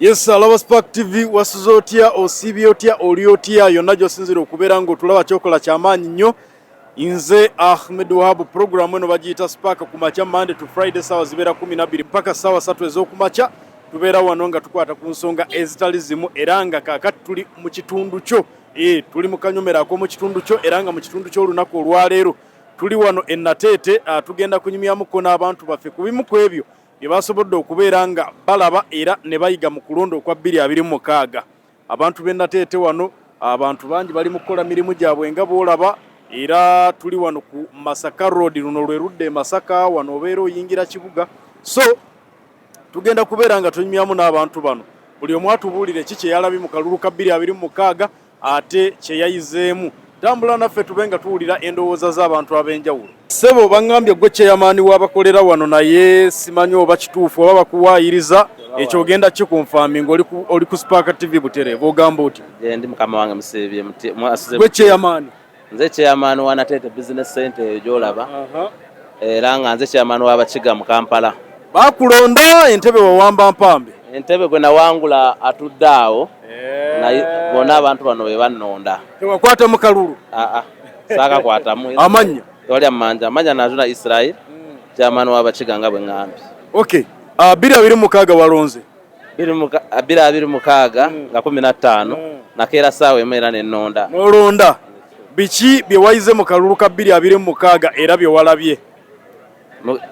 Yes, alaba Spark TV wasuzotia osibiotia oliotia yonna josinzira okubeera nga otulaba kyokola kyamaanyi nnyo. Inze Ahmed Wahab program eno bagiyita Spark ku makya Monday to Friday sawa zibeera 12 mpaka sawa 3 ez'okumakya. Tubeera wano nga tukwata ku nsonga ezitali zimu era nga kaakati tuli mu kitundu kyo. Tuli mu kanyomerako mu kitundu kyo era nga mu kitundu ky'olunaku olwaleero tuli wano Nateete tugenda kunyumyamuko n'abantu baffe ku bimu ku ebyo byebasobodde okubeera nga balaba era ne bayiga mu kulonda okwa 2026. Abantu b'e Nateete wano abantu bangi bali mu kukola mirimu gyabwe nga boolaba era tuli wano ku Masaka Road luno lwe ludde Masaka wano obeera oyingira kibuga. So tugenda kubeera nga tunyumyamu n'abantu bano buli omu atubuulire ki kye yalabye mu kalulu ka 2026 ate kye yayizeemu. Tambula naffe tube nga tuwulira endowooza z'abantu ab'enjawulo. Sebo bangambye gwe kyeyamaani w'abakolera wano naye simanyi oba kituufu oba bakuwaayiriza ekyo ogenda kikunfaaminga oli ku Spark TV butereevu ogamba oti? Ndi mukama wange musiibye gwe kyeyamaani? Nze kyeyamaani wa Nateete Business Center eyo gy'olaba era nga nze kyeyamaani w'Abakiga mu Kampala. Baakulonda entebe wawamba mpambe? Entebe gwe nawangula atudde awo bonna abantu bano be bannonda. Tewakwata mu kalulu? Saakakwatamu. Amanya? Tewali amanja. Amanya nazuna Israel kyeyamaani w'Abakiga nga bwe ŋŋambye. Okay. 2026 walonze? 2026 nga 15 nakeera saawa emu era n'ennonda. N'olonda. Biki bye wayize mu kalulu ka 2026 era bye walabye?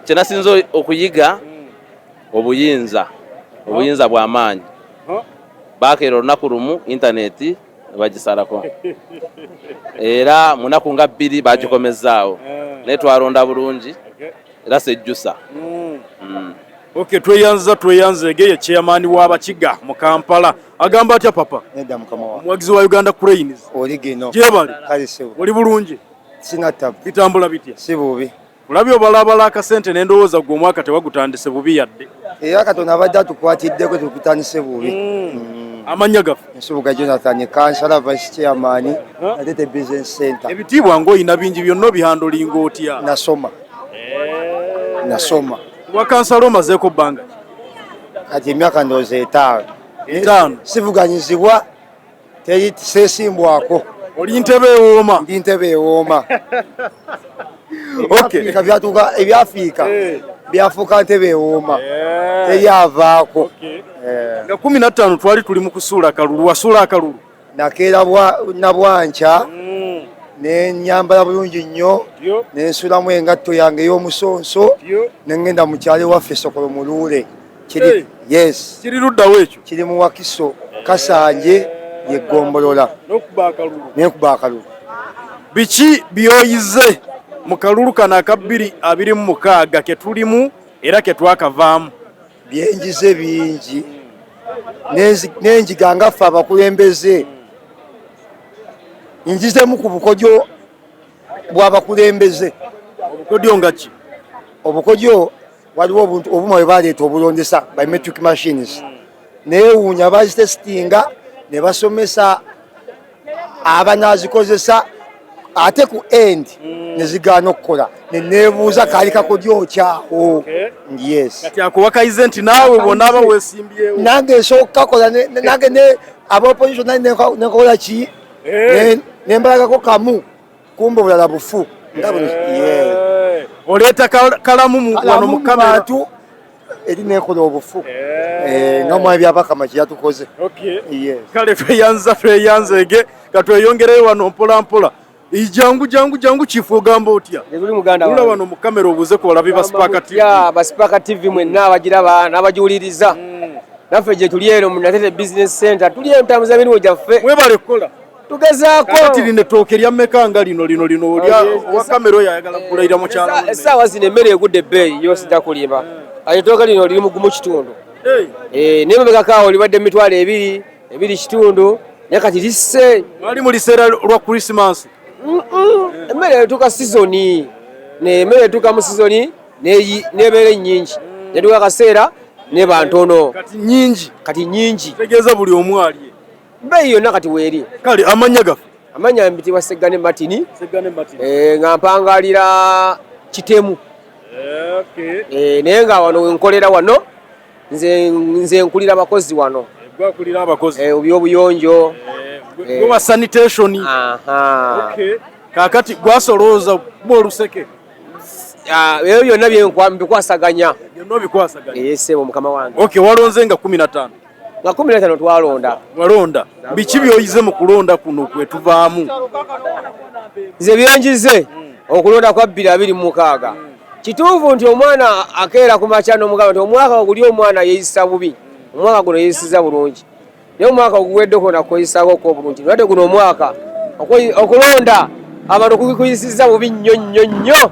Kye nasinze okuyiga obuyinza bw'amaanyi. Baakeera olunaku lumu intaneti bagisalako era munaku nga 2 bagikomezaawo naye twalonda bulungi era sejjusa. Okay, tweyanzege ye chairman w'Abakiga mu Kampala. Agamba atya papa? Nedda mukama wa. Omwagizi wa Uganda Cranes. Oli gino. Jebali. Kale sebu. Oli bulungi? Sina tabu. Bitambula bitya? Si bubi. Olabye obalabala akasente n'endowooza gwe omwaka tewagutandise bubi yadde. Era Katonda abadde atukwatiddeko tukutandise bubi. Amannya gaffe? Nsubuga Jonathan Kansala Vice Chairman Nateete Business Center. Ebitiibwa ng'oyina bingi byonna obihandolinga otya? Nasoma. Wa kansala omazeeko bbanga? Kati emyaka ndowooza 5. 5. Sivuganyizibwa teri seesimbwako. Oli ntebe ewooma? Ndi ntebe ewooma. Okay. Byatuuka ebyafirika byafuuka ntebe ewooma teri avaako. Nga 15 twali tuli mu kusuula akalulu. Wasuula akalulu? Nakeera na bwanca nenyambala bulungi nnyo nensulamu engatto yange ey'omusonso nengenda mu kyalo waffe Sokolo mu Luule. Yes. Kiri luddawo ekyo? Kiri mu Wakiso Kasanje yegombolola. N'ekuba akalulu. Biki byoyize mu kalulu kano aka 2026 ke tulimu era ke twakavaamu? Byenjize bingi n'enjiga nga ffe abakulembeze. Njizemu ku bukodyo bw'abakulembeze. Obukodyo nga ki? Obukodyo waliwo obumu bwe baleeta obulondesa biometric machines neewuunya bazitesitinga ne basomesa abanaazikozesa ate ku end ne zigaana okukola neneebuuza kaali kakodyo kyawo. Yes. Kati akuwakayize nti naawe bw'onaaba weesimbyewo? Nange nsooka kukakola nange ab'opposition nekola ki nembalagako kamu kumba obulala bufu. Oleeta kalamu wano mu kamera eri nekola obufu nga mwabi byabakama kye yatukoze. Kale tweyanzege katweyongereyo wano mpola mpola. Jangu chifu ogamba otya? Tula wano mu kamera obuze ko olabi ba Spark TV. Ba Spark TV mwenna abagiraba n'abajiwuliriza. Naffe gye tuli eno mu Nateete Business Center tuli entambuza mirimu gyaffe. Mwebale kola. Tugezaako. Kati lino ettooke lya mmeka nga lino olya wa kamera oyo ayagala kulayira mu kyalo. Essaawa zino emmere egudde ebbeeyi yo sijja kulimba. Ettooke lino liri mu kitundu. N'emabegako libadde emitwalo 2 kitundu naye kati lisse. Mwali mu liseera lwa Christmas? Emmere etuuka sizoni. Emmere etuuka mu sizoni n'ebeera nnyingi. Netuuka akaseera neba ntono. Kati nnyingi. Tegeeza buli omu alye. Bbeeyi yonna kati weeri. Kale amannya gaffe? Amanya mbitibwa Seggane Martin. Nga mpangalira Kitemu. Naye nga wano wenkolera wano nze nkulira abakozi wano. gwakulira abakozi ebyobuyonjo gwa sanitation. Okay. Kakati gwasolooza bwoluseke ebyo byonna byebikwasaganya byonna bikwasaganya sebo mukama wange. Okay, walonze nga 15 nga 15 twalonda. Walonda biki byoyize mu kulonda kuno kwetuvaamu? Nze byenjize okulonda kwa 2026 kituufu nti omwana akeera ku makya n'omugamba nti omwaka oguli omwana yeeyisa bubi, omwaka guno yeeyisiza bulungi, naye omwaka oguweddeko nakweyisako bulungi. Ate guno omwaka okulonda abantu kuyisiza bubi nnyo nnyo nnyo,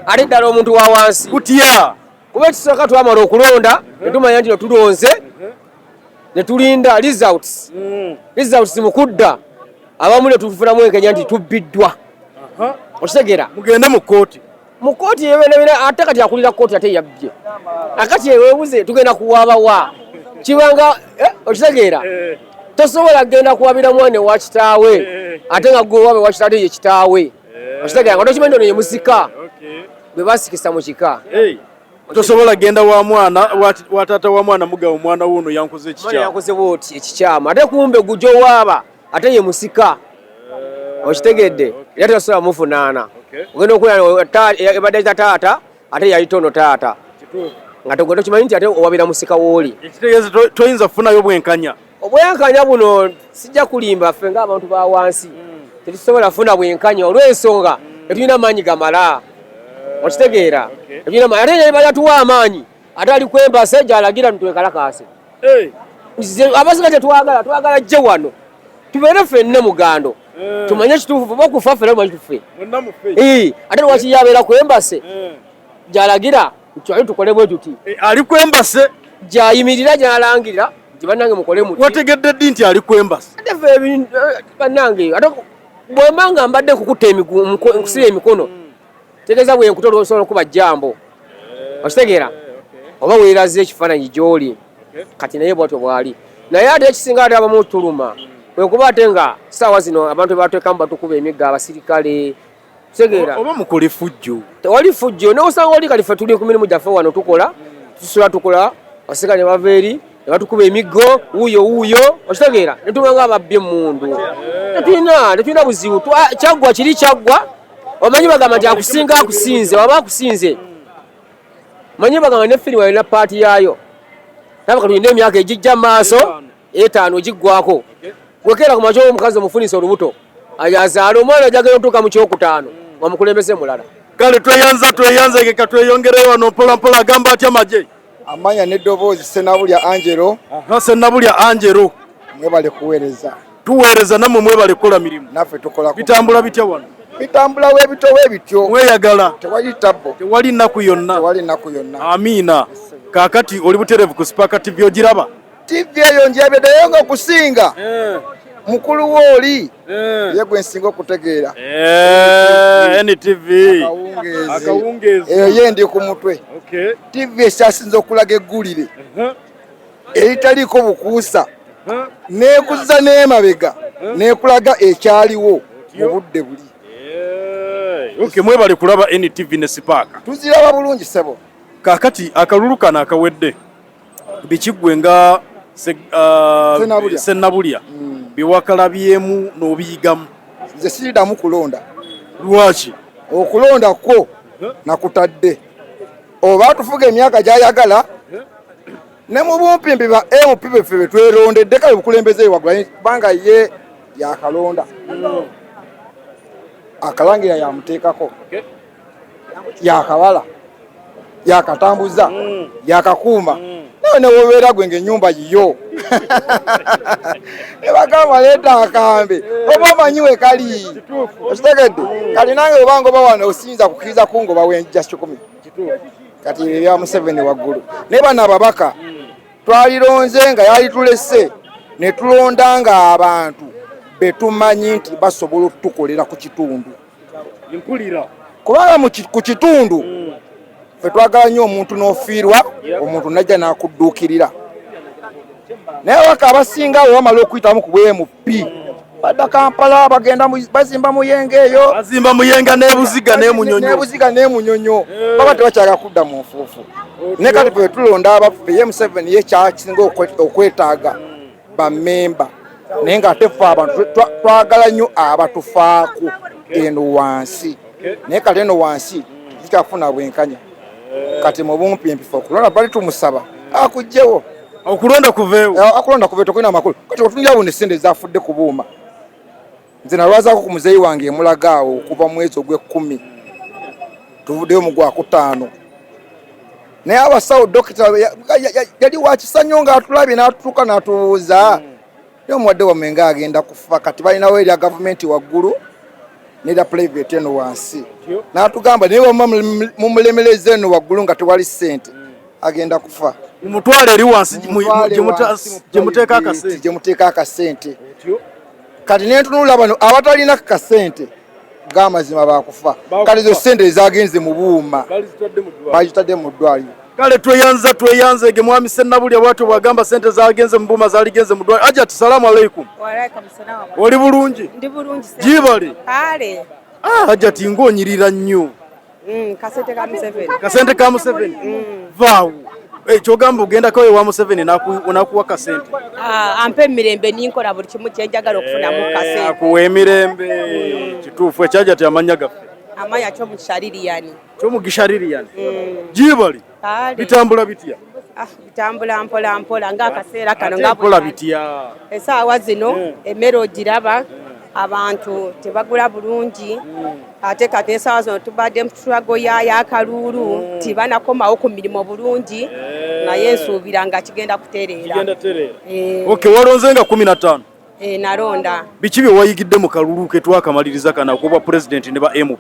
ate ddala omuntu wa wansi kutya. Kuba ekisooka twamala okulonda ne tumanya nti tulonze ne tulinda results. Results mu kudda abamu ne tufunamu enkenya nti tubbiddwa. Okitegeera mugende mu kkooti. Mu kkooti ebinebina ate kati akulira kkooti ate yabbye. Akati eweebuze tugenda kuwaabawa kibanga okitegeera tosobola kugenda kuwabira mwana wa kitaawe ate nga gwe wabe wa kitaawe ye kitaawe. Okitegeera nga tokimanyi ono ye musika bwe basikisa mu kika. Tosobola genda wa mwana wa taata wa mwana mugawo omwana wuno yankoze ekikyamu. Yankoze bwoti ekikyamu ate kumbe gujo waaba ate ye musika. Okitegedde era tosobola mufunaana. Ogenda okulaba ebadde taata ate yali tono taata nga togenda okimanyi nti ate owabira musika wooli. Ekitegeeza toyinza kufunayo bwenkanya. Obwenkanya buno sijja kulimba ffe ng'abantu ba wansi tetusobola kufuna bwenkanya olw'ensonga tetulina maanyi gamala. Okitegeera ate yebala tuwa amaanyi ate ali kwembase gy'alagira ntwekalakaase. Abasiga twagala jje wano tubeere ffenna mugando tumanye ekituufu bokufa ffe tumanyi tufe. Ate lwaki yabeera kwembase gy'alagira twali tukole bwe tuti. Ali kwembase gy'ayimirira gy'alangirira nti bannange mukole muti. Wategedde ddi nti ali kwembase? Ate ffe bannange ate bwemba nga mbadde nkukutta nkusira emikono tegeeza bwe nkutola osobola okuba jjambo. Okitegeera oba weeraze ekifaananyi gy'oli kati naye bwatyo bwali. Naye ate ekisinga ate abamu tuluma bwe kuba ate nga ssaawa zino abantu bebatekamu batukuba emigga abasirikale. Kitegeera oba mukole fujjo. Tewali fujjo n'osanga oli kati ffe tuli ku mirimu gyaffe wano tukola tusula tukola abasirikale ne bava eri ne batukuba emiggo wuuyo. Okitegeera ne tuba nga ababbi emmundu. Tetulina buzibu. Kyaggwa kiri kyaggwa. Omanyi bagamba nti akusinga akusinze waba akusinze. Manyi bagamba ne firimu alina paati yaayo. Naba katulina emyaka egijja mu maaso 5 giggwako. Wekeera ku makyo omukazi omufunisa olubuto azaala omwana ajagala otuuka mu kyokutaano nga mukulembeze mulala. Kale tweyanza geka tweyongereyo wano mpolampola agamba atya maje. Amanya n'eddoboozi Ssenabulya Angelo. Ssenabulya Angelo. Mwebale kuweereza. Tuweereza nammwe mwebale kukola mirimu. Naffe tukola bitambula bitya wano? Bitambula weebityo. Mweyagala. Tewali tabbo. Tewali nnaku yonna. Amiina. Kaakati oli butereevu ku Spark TV ogiraba? TV eyo ndyabeddeyo nga okusinga. Mukulu wooli ye gwe nsinga okutegeera. NTV. Akawungeezi. Eyo ye ndi ku mutwe. TV esyasinza okulaga eggulire eritaliiko bukuusa neekuzza n'emabega neekulaga ekyaliwo mu budde buli. Mwebale kulaba NTV ne Spark. Tuziraba bulungi ssebo. Kaakati akalulu kano akawedde bikiggwe nga Ssenabulya biwakalabyemu n'obiyigamu. Nze siriddamu kulonda. Lwaki? Okulonda kwo nakutadde oba tufuga emyaka gy'ayagala ne mu bumpimbi ba MP beffe be twerondedde kale bukulembeze wagula kubanga ye yakalonda. Akalangira yamuteekako yakabala yakatambuza yakakuuma nawe newobeera gwe ng'ennyumba yiyo ne bagamba leeta akambe oba omanyiwe kali okitegedde kali nange obanga oba wano osinza kukkiriza kungoba wenja 10 kati ebya Museveni waggulu naye bano ababaka twalironze nga yali tulese ne tulondanga abantu betumanyi nti basobola okutukolera ku kitundu. Kubanga ku kitundu ffe twagala nnyo omuntu n'ofiirwa omuntu najja n'akudduukirira. Naye waka abasingawo bamala okuyitamu ku bwMP badda Kampala bagenda bazimba Muyenge eyo. Bazimba Muyenga n'ebuziga n'emunyonyo. Baba tebakyaga kudda mu nfuufu. Ne kati ffe tulonda abaffe ye Museveni ye kyakisinga okwetaaga ba member naye nga ate ffe abantu twagala nnyo abatufaako eno wansi naye kati eno wansi tukyafuna bwenkanya kati mu bumpi empifa okulonda bali tumusaba akugjewo okulonda kuveewo akulonda kuveewo tokulina amakulu kati otunira awo nesente zafudde ku buuma nze nalwazaako ku muzeeyi wange emulagaawo okuva mu mwezi ogw'ekkumi tuvuddeyo mu gwakutaano naye abasawo dokita yali wakisanyo ng'atulabye n'atutuuka n'atubuuza ye omuwadde wammwe nga agenda kufa kati balinawo erya gavumenti waggulu n'erya private eno wansi n'atugamba naye wama mumulemereza eno waggulu nga tewali ssente agenda kufa mumutwale eri wansi gyemuteeka akasente kati nentunula bano abatalina kasente g'amazima bakufa kati zo ssente ezagenze mu buuma bazitadde mu ddwaliro kale tweyanze ge mwami Sennabulya bwatyo bwagamba sente zagenze mu buuma zaligenze mu ddwaliro Hajjati salaamu alaikum oli bulungi ndi bulungi jibali kale Hajjati ng'onyirira nnyo kasente ka Museveni vaawo kyogamba ogendako ewa Museveni nakuwa kasente ampe emirembe ninkola buli kimu kyenjagala okufunamu kasente akuwa emirembe kituufu ekyajjati amanya gaffe amanya kyomugishaririyani jibali bitambula bitya bitambula mpola mpola ng'akaseera kano mpola bitya esaawa zino emmere ogiraba abantu tebagula bulungi ate kati esaawa zino tubadde mutulago y'akaluulu tibanakomawo ku mirimu bulungi naye nsuubira nga kigenda kutereera okay walonze nga 15 nalonda biki bye wayigidde mu kalulu ke twakamaliriza kana kuba president ne ba MP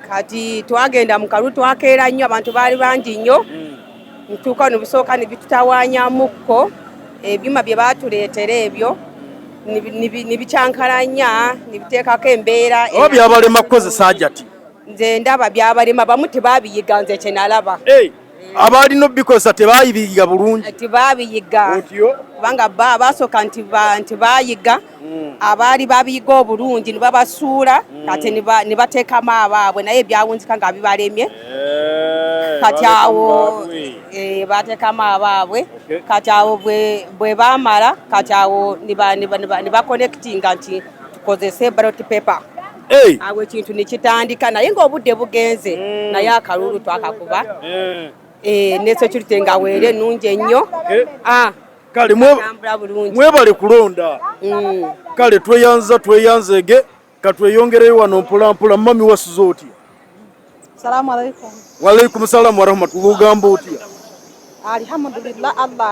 kati twagenda mu kalulu twakeera nnyo abantu baali bangi nnyo ntuuka no bisooka ne bitutawaanyamukko ebyuma bye baatuleetera ebyo nibicyankalanya nibiteekako embeera oba byabalema kukozesa Hajjati nze ndaba byabalema bamu tebabiyiga nze kye nalaba abalina obikozesa tebayibiyiga bulungi tebabiyiga kubanga basooka nti bayiga abaali babiyiga obulungi nibabasuula kati nibateekamu abaabwe naye ebyawunzika nga bibalemye kati awo bateekamu abaabwe kati awo bwe bamala kati awo nibakonectinga nti tukozese ballot paper awo ekintu nikitandika naye ng'obudde bugenze naye akalulu twakakuba nesecurity nga weere ennungi ennyo kale mwebale kulonda kale tweyanzege katweyongereyo wano mpolampola mami wasuza otya salamu alaikum walaikum salamu warahmatullahi ugamba otya alhamdulillah Allah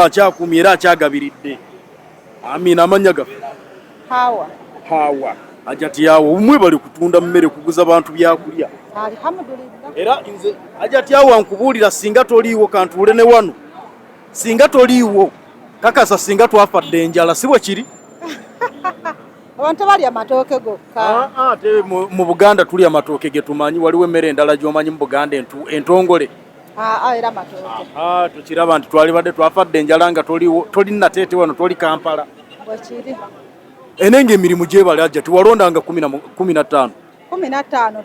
akyakumye era akyagabiridde amina amanya gaffe hawa Hajjati yawo mwebale kutunda mmere kuguza bantu byakulya alhamdulillah era nze Hajjati yawo ankubuulira singa toliiwo kantuule ne wano singa toliiwo kakasa singa twafadde enjala si bwe kiri abantu balya amatooke gokka ate mu Buganda tulya amatooke ge tumanyi waliwo emmere endala gy'omanyi mu Buganda entongole era amatooke tukiraba nti twali badde twafadde enjala nga toliiwo toli Nateete wano toli Kampala bwekiri enenge emirimu gyebali Hajjati walondanga 15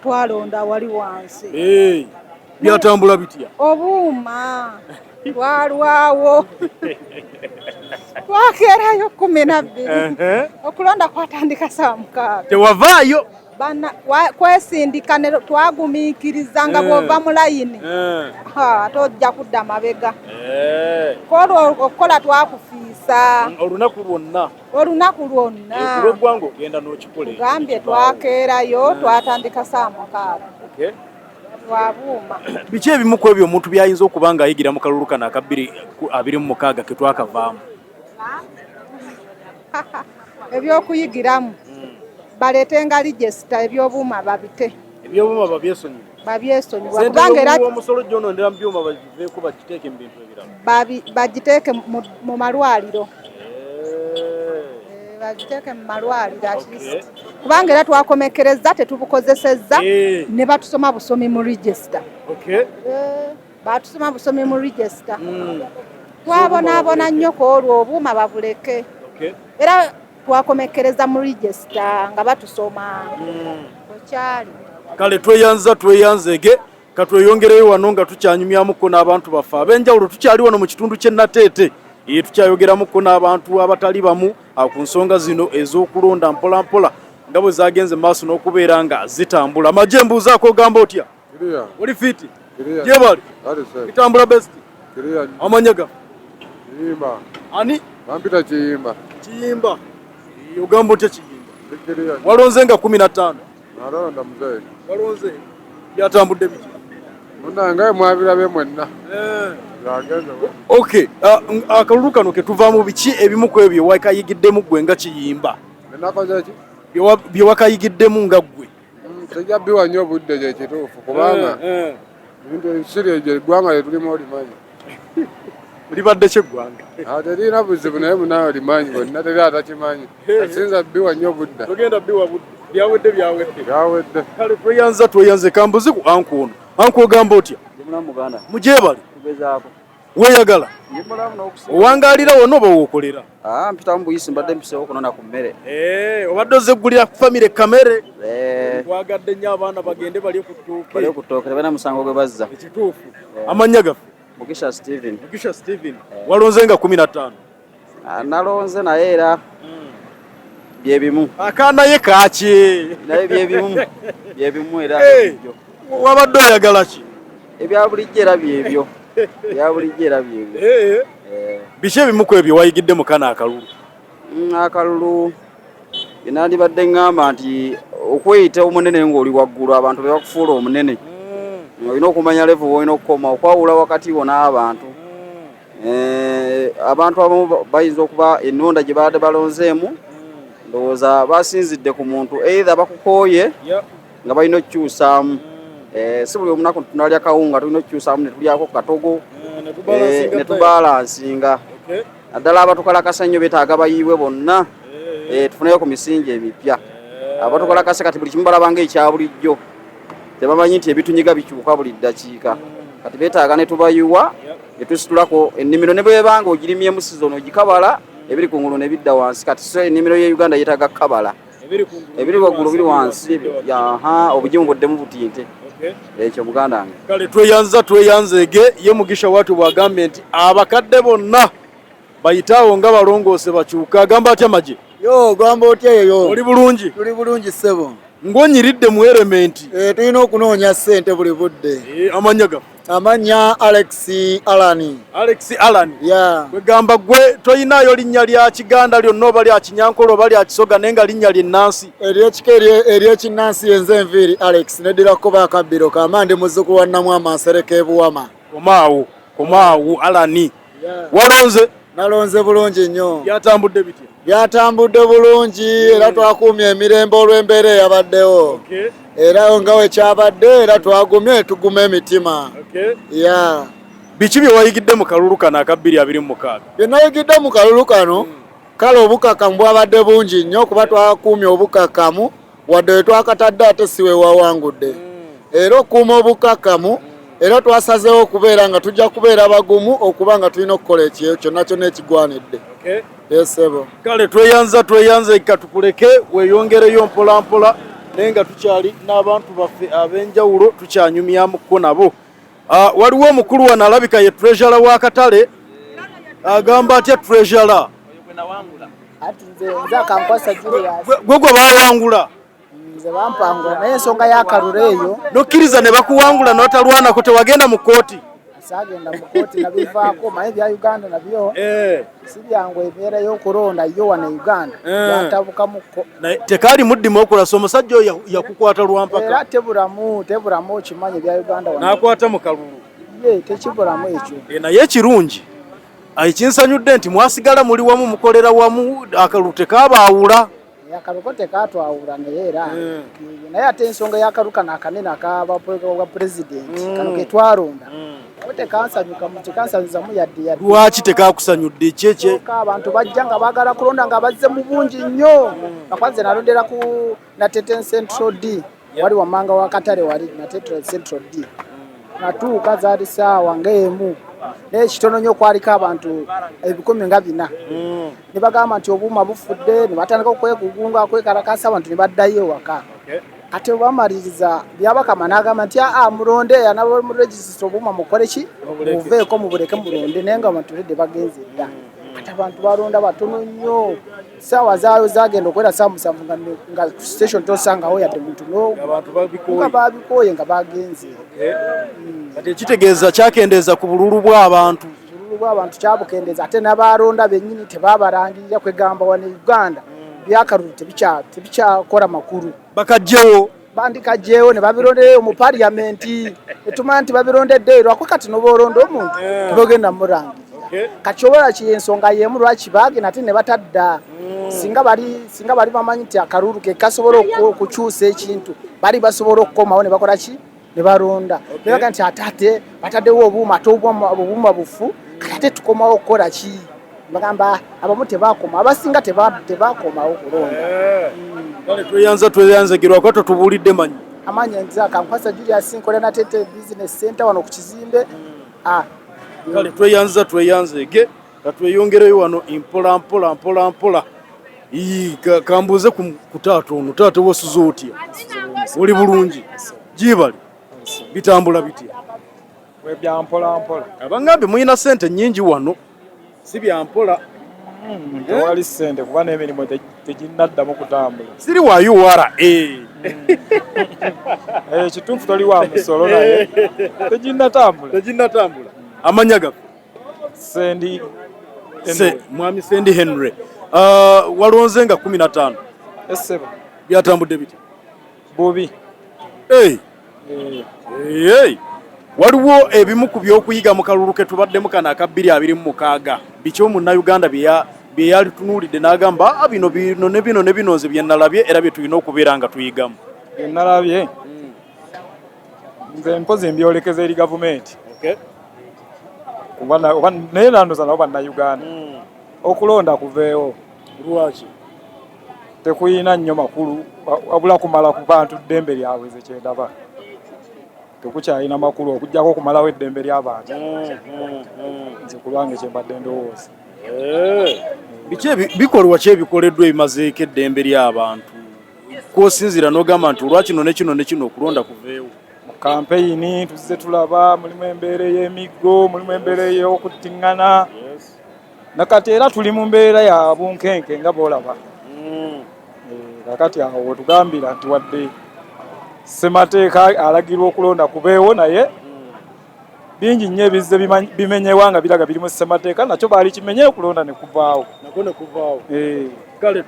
twalonda wali wansi byatambula bitya obuuma twalwawo twakeerayo 12 okulonda kwatandika saa 6 tewavaayo kwesindika twagumiikiriza nga bw'ova mu layini ate ojja kudda mabega kolwo okukola twakufiisa olunaku lwonna olw'eggwanga ogenda n'okikola tugambye twakeerayo twatandika saa 6 twabuuma biki ebimu ku ebyo omuntu byayinza okuba nga ayigira mu kalulu kano aka 26 ke twakavaamu ebyokuyigiramu baleetenga register ebyobuuma babite ebyobuuma babyesonyiwa kubanga era omusolo gy'onondera mu byuma bagiveeko bagiteeke mu bintu ebirala bagiteeke mu malwaliro bagiteeke mu malwaliro kubanga era twakomekereza tetubukozesezza ne batusoma busomi mu register batusoma busomi mu register twabonaabona nnyo ku olwo obuuma babuleke era twakomekereza mu register nga batusoma okyali kale tweyanzege katweyongereyo wano nga tukyanyumyamuko n'abantu baffe ab'enjawulo tukyali wano mu kitundu ky'e Nateete tukyayogeramuko n'abantu abatali bamu ku nsonga zino ez'okulonda mpola mpola nga bwe zagenze maaso n'okubeera nga zitambula. Amagye mbuuzaako ogamba otya? Oli fiti? Gye bali? Bitambula best? Amanya ga? Kiyimba. Ani? Bampita Kiyimba. Kiyimba. Ogamba otya Kiyimba? Walonze nga 15. Nalonda muzee. Walonze? Byatambudde biki? Munange mwabirabe mwenna. Okay, akalulu kano ke tuvaamu biki ebimu ku ebyo wakayigiddemu ggwe nga Kiyimba? Nakoze ki? Bye wakayigiddemu nga ggwe? Sijja biwa nnyo budde gye kituufu kubanga ebintu ebisiri egyo eggwanga lye tulimu olimanyi. Libadde kyeggwanga? Terina buzibu naye munawe olimanyi bonna teri atakimanyi. Asinza biwa nnyo budda. Togenda biwa budde. Byawedde byawedde. Byawedde. Kale tweyanze kambuzi ku anku ono. Anku ogamba otya? Mugyebali? Weeyagala? Owangaalira wonna oba wookolera? Mpitamu buyisi mbadde mpiseewo kunona ku mmere. Obadde ozeggulira famire kamere? Twagadde nnyo abaana bagende balye ku ttooke. Balye ku ttooke tebana musango gwe bazza. Ekituufu. Amannya gaffe? Mugisha Steven. Mugisha Steven. Walonze nga 15? Nalonze naye era byebimu. Akaana ye kaaki? Naye byebimu era byo. Wabadde oyagala ki? Ebya bulijjo era byebyo. Ebya bulijjo era byebyo. Biki ebimu ku ebyo wayigidde mu kana akalulu? Akalulu binandibadde ngamba nti okweyita omunene ng'oli waggulu abantu be bakufuula omunene. Olina okumanya level w'olina okukoma okwawula wakati wo n'abantu. Abantu abamu bayinza okuba ennonda gye baadde balonzeemu ndowooza basinzidde ku muntu either bakukooye nga balina okukyusaamu. Si buli omunaku tunalya kawunga tulina okukyusaamu ne tulyako katogo ne tubalansinga. Naddala abatukalakasa nnyo beetaaga bayiibwe bonna tufuneyo ku misingi emipya. Abatukalakasa kati buli kimu balabanga ekya bulijjo. Tebamanyi nti ebitunyiga bikyuka buli ddakiika. Kati beetaaga ne tubayiwa ne tusitulako ennimiro ne bwebanga ogirimyemu sizono ogikabala ebiri ku ngulu ne bidda wansi. Kati so ennimiro ye Uganda yeetaaga kabala. Ebiri waggulu biri wansi obugimu buddemu butinte. Ekyo muganda wange. Kale tweyanzeege ye Mugisha watu bwagambye nti abakadde bonna bayitaawo nga balongoose bakyuka. Agamba atya Magye? Gamba otya yeyo? Oli bulungi? Tuli bulungi ssebo. Ng'onyiridde mu elementi. Tulina okunoonya ssente buli budde. Amanya ga? Amanya Alex Alani. Alex Alani? Kwegamba gwe toyinaayo linnya lya Kiganda lyonna oba lya Kinyankole oba lya Kisoga naye nga linnya ly'ennansi? Ery'ekinnansi yenze enviiri Alex neddirako baakabbiro kamandi muzzukulu wa Namwama Nsereka ebuwama. Komaawo Alani. Walonze? Nalonze bulungi nnyo. Byatambudde bitya? Byatambudde bulungi era twakuumye emirembe olw'embeera eyabaddewo. Era nga wekyabadde era twagumye tuguma emitima. Biki bye wayigidde mu kalulu kano aka 2026? Bye nayigidde mu kalulu kano kale obukakamu bwabadde bungi nnyo kuba twakuumye obukakamu wadde we twakatadde ate si we wawangudde. Era okuuma obukakamu era twasazeewo okubeera nga tujja kubeera bagumu okuba nga tulina okukola ekyo kyonna kyonna ekigwanidde. Yesebo. Kale tweyanze katukuleke weeyongereyo mpola mpola naye nga tukyali n'abantu baffe ab'enjawulo tukyanyumyamuko nabo. Waliwo omukulu wano alabika ye treasurer w'akatale agamba atya treasurer? Gwe bawangula? Nze bampangula naye ensonga y'akalulu eyo nokkiriza ne bakuwangula n'otalwanako tewagenda mu kkooti? Saagenda mu kkooti nabivaako maye bya Uganda nabyo si byangu embeera y'okulonda yo wano Uganda yantabukamukko. Tekaali muddimu okulasa omusajja oyo yakukwata lwampaka? Era tebulamu okimanyi bya Uganda wano. N'akwata mu kalulu? Tekibulamu ekyo. Naye ekirungi ekinsanyudde nti mwasigala muli wamu mukolera wamu akalulu tekabaawula. Akaluko tekatwawula naye era naye ate ensonga y'akalu kano akanene akaba pulezidenti kano ke twalonda tekansanyuzamu yadde. Lwaki tekakusanyudde? Kyekye abantu bajja nga baagala kulonda nga bazze mu bungi nnyo. Nakwanze nalondera ku Natete Central D wali wammanga w'akatale wali Natete Central D natuuka zaali ssaawa ng'emu naye kitono nnyo kwaliko abantu 10,400 ne bagamba nti obuuma bufudde ne batandika okwegugunga kwekalakasa abantu ne baddayo ewaka. Kati bamaliriza byabakama n'agamba nti mulonde yanaba muregistisa obuuma mukole ki muveeko mubuleke mulonde naye nga abantu bedde bagenze dda kati abantu balonda batono nnyo saawa zaayo zagenda okwera saa musanvu nga station tosangawo yadde muntu nga babikooye nga bagenze. Kati ekitegeeza kyakendeeza ku bululu bw'abantu. Obululu bw'abantu kyabukendeeza ate n'abalonda bennyini tebabalangirira kwegamba wano e Uganda byakalulu tebikyakola makulu. Bakajjewo. Bandikajjewo ne babironderayo mu parliamenti etuma nti babirondeddeyo lwakwe kati n'obaolonda omuntu tebagenda murangirira. Kati obola ensonga y'emu lwaki baagenda ate ne batadda singa bali bamanyi nti akalulu ke kasobola okukyusa ekintu bali basobola okukomawo ne bakola ki ne balonda nebaga nti atate bataddewo obuuma ate obuuma bufu kati ate tukomawo okukola ki bagamba abamu tebakoma abasinga tebakomawo kulonda. Kale tweyanzagirwa ko tutubuulidde manyi amanyi enzaka nkwasa Julius Nkola na Tete Business Center wano ku kizimbe. Kale tweyanzege katweyongereyo wano mpola kambuze ku taata ono taata wasuza otya oli bulungi jibali bitambula bitya bya mpola abangambe muyina sente nnyingi wano si bya mpola tewali sente kuba n'emirimu teginnaddamu kutambula siri wa URA kituufu toli wa musolo naye teginnatambula amanya gafe mwami Sendi Henry walonze nga 15 eseba byatambudde bitya bubi waliwo ebimu ku by'okuyiga mu kalulu ke tubaddemu kana aka 2026 biki omunnayuganda bye yali tunuulidde n'agamba bino ne bino nze bye nalabye era bye tulina okubeera nga tuyigamu. Nalabye nze mpozi mbyolekeza eri gavumenti naye nandoza nabo bannayuganda okulonda kuveewo. Lwaki tekuyina nnyo makulu wabula kumala ku bantu ddembe lyabwe ze kyendaba tekukyalina makulu okujjako okumalawo eddembe ly'abantu nze ku lwange kyembadde ndowooza. Biki bikolwa ki ebikoleddwa ebimazeeko eddembe ly'abantu kwosinzira n'ogamba nti olwakino ne kino okulonda kuveewo? Mu kampeyini tuzze tulaba mulimu embeera ey'emiggo mulimu embeera ey'okuttiŋŋana nakati era tuli mu mbeera ya bunkenke nga boolaba. Kakati awo wetugambira nti wadde ssemateeka alagirwa okulonda kubeewo naye bingi nnyo ebizze bimenyewa nga biraga biri mu ssemateeka nakyo baali kimenye okulonda ne kuvaawo. Kale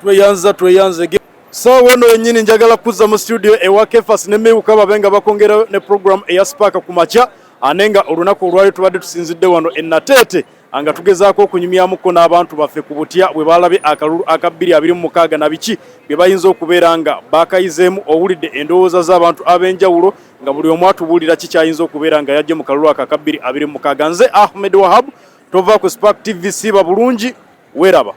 tweyanzege saawa ono yennyini njagala kuzza mu studio ewa Kefas ne Mewuka babe nga bakongera ne program eya Spark ku makya ane nga olunaku olwali tubadde tusinzidde wano e Nateete anga tugezaako okunyumyamuko n'abantu baffe ku butya bwe balabye akalulu aka 2026 na biki bye bayinza okubeera nga bakayizeemu owulidde endowooza z'abantu ab'enjawulo nga buli omu atubuulira kikyayinza okubeera nga yajje mu kalulu aka 2026. Nze Ahmed Wahab tova ku Spark TV siba bulungi weeraba.